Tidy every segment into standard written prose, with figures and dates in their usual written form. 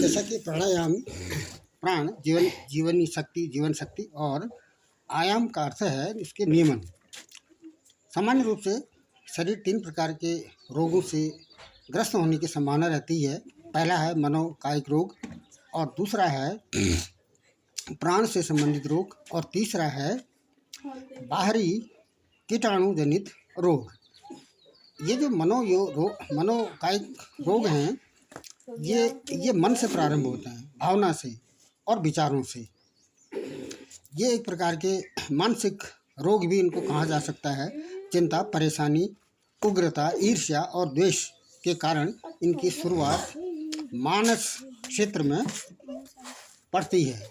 जैसा कि प्राणायाम प्राण जीवनी शक्ति, जीवन शक्ति और आयाम का अर्थ है इसके नियमन। सामान्य रूप से शरीर 3 प्रकार के रोगों से ग्रस्त होने की संभावना रहती है। पहला है मनोकायिक रोग, और दूसरा है प्राण से संबंधित रोग, और तीसरा है बाहरी कीटाणु जनित रोग। ये जो मनोकायिक रोग हैं, ये मन से प्रारंभ होते हैं, भावना से और विचारों से। ये एक प्रकार के मानसिक रोग भी इनको कहा जा सकता है। चिंता, परेशानी, उग्रता, ईर्ष्या और द्वेष के कारण इनकी शुरुआत मानस क्षेत्र में पड़ती है,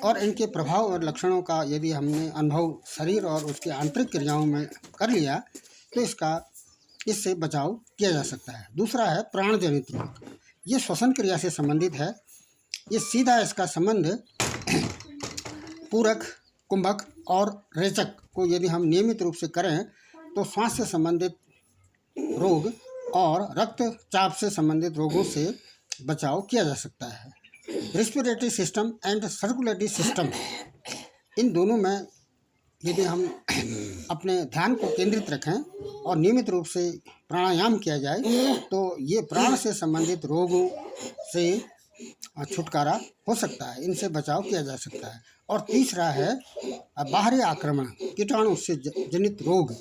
और इनके प्रभाव और लक्षणों का यदि हमने अनुभव शरीर और उसके आंतरिक क्रियाओं में कर लिया तो इससे बचाव किया जा सकता है। दूसरा है प्राण जनित रोग। ये श्वसन क्रिया से संबंधित है। ये सीधा इसका संबंध पूरक, कुंभक और रेचक को यदि हम नियमित रूप से करें तो श्वास से संबंधित रोग और रक्तचाप से संबंधित रोगों से बचाव किया जा सकता है। Respiratory system and circulatory system, इन दोनों में यदि हम अपने ध्यान को केंद्रित रखें और नियमित रूप से प्राणायाम किया जाए तो ये प्राण से संबंधित रोगों से छुटकारा हो सकता है, इनसे बचाव किया जा सकता है। और तीसरा है बाहरी आक्रमण, कीटाणु से जनित रोग।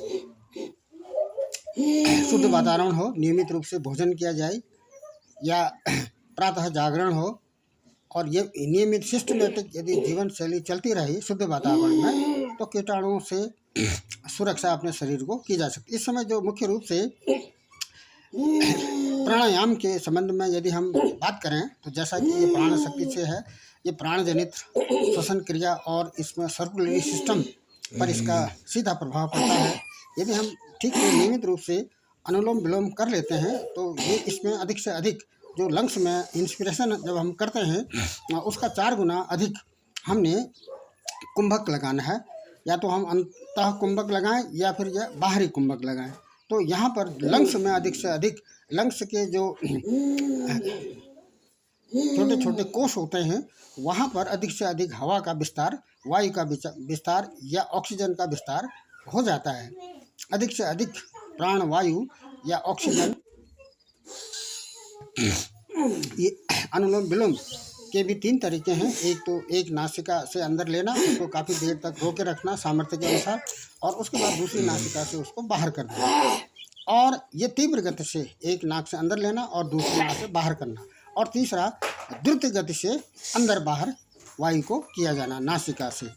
शुद्ध वातावरण हो, नियमित रूप से भोजन किया जाए या प्रातः जागरण हो, और ये नियमित सिस्टमेटिक यदि जीवन शैली चलती रही शुद्ध वातावरण में तो कीटाणुओं से सुरक्षा अपने शरीर को की जा सकती है। इस समय जो मुख्य रूप से प्राणायाम के संबंध में यदि हम बात करें तो जैसा कि ये प्राण शक्ति से है, ये प्राण जनित श्वसन क्रिया और इसमें सर्कुलेटरी सिस्टम पर इसका सीधा प्रभाव पड़ता है। यदि हम ठीक से नियमित रूप से अनुलोम विलोम कर लेते हैं तो ये इसमें अधिक से अधिक जो लंग्स में इंस्पिरेशन जब हम करते हैं उसका 4 गुना अधिक हमने कुंभक लगाना है। या तो हम अंतः कुंभक लगाएं या फिर यह बाहरी कुंभक लगाएं। तो यहाँ पर लंग्स में अधिक से अधिक, लंग्स के जो छोटे छोटे कोष होते हैं वहाँ पर अधिक से अधिक हवा का विस्तार, वायु का विस्तार या ऑक्सीजन का विस्तार हो जाता है। अधिक से अधिक प्राण वायु या ऑक्सीजन, ये अनुलोम विलोम के भी 3 तरीके हैं। एक तो एक नासिका से अंदर लेना, उसको काफ़ी देर तक रोके रखना सामर्थ्य के अनुसार, और उसके बाद दूसरी नासिका से उसको बाहर कर देना, और ये तीव्र गति से एक नाक से अंदर लेना और दूसरी नाक से बाहर करना, और तीसरा द्रुत गति से अंदर बाहर वायु को किया जाना नासिका से।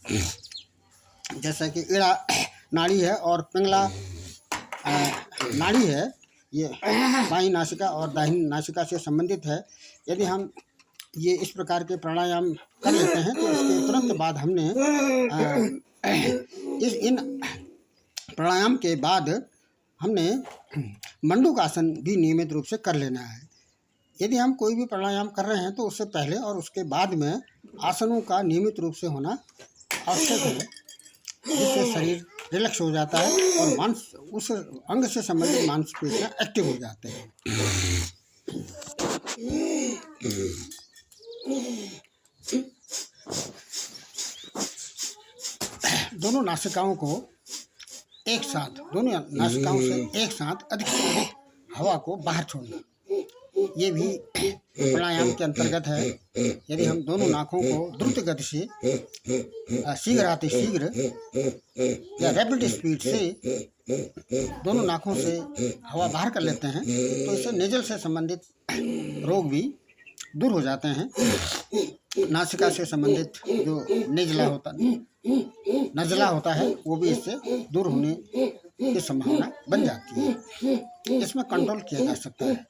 जैसा कि ईड़ा नाड़ी है और पिंगला नाड़ी है, ये बाईं नासिका और दाहिनी नासिका से संबंधित है। यदि हम ये इस प्रकार के प्राणायाम कर लेते हैं तो इसके तुरंत बाद हमने इन प्राणायाम के बाद हमने मंडूकासन भी नियमित रूप से कर लेना है। यदि हम कोई भी प्राणायाम कर रहे हैं तो उससे पहले और उसके बाद में आसनों का नियमित रूप से होना आवश्यक है, जिससे शरीर रिलैक्स हो जाता है और उस अंग से संबंधित मांसपेशियां एक्टिव हो जाते हैं। दोनों नासिकाओं से एक साथ अधिक से अधिक हवा को बाहर छोड़ना, ये भी प्राणायाम के अंतर्गत है। यदि हम दोनों नाकों को द्रुत गति से शीघ्र या रैपिड स्पीड से दोनों नाकों से हवा बाहर कर लेते हैं तो इससे नेजल से संबंधित रोग भी दूर हो जाते हैं। नासिका से संबंधित जो नज़ला होता है वो भी इससे दूर होने की संभावना बन जाती है। इसमें कंट्रोल किया जा सकता है।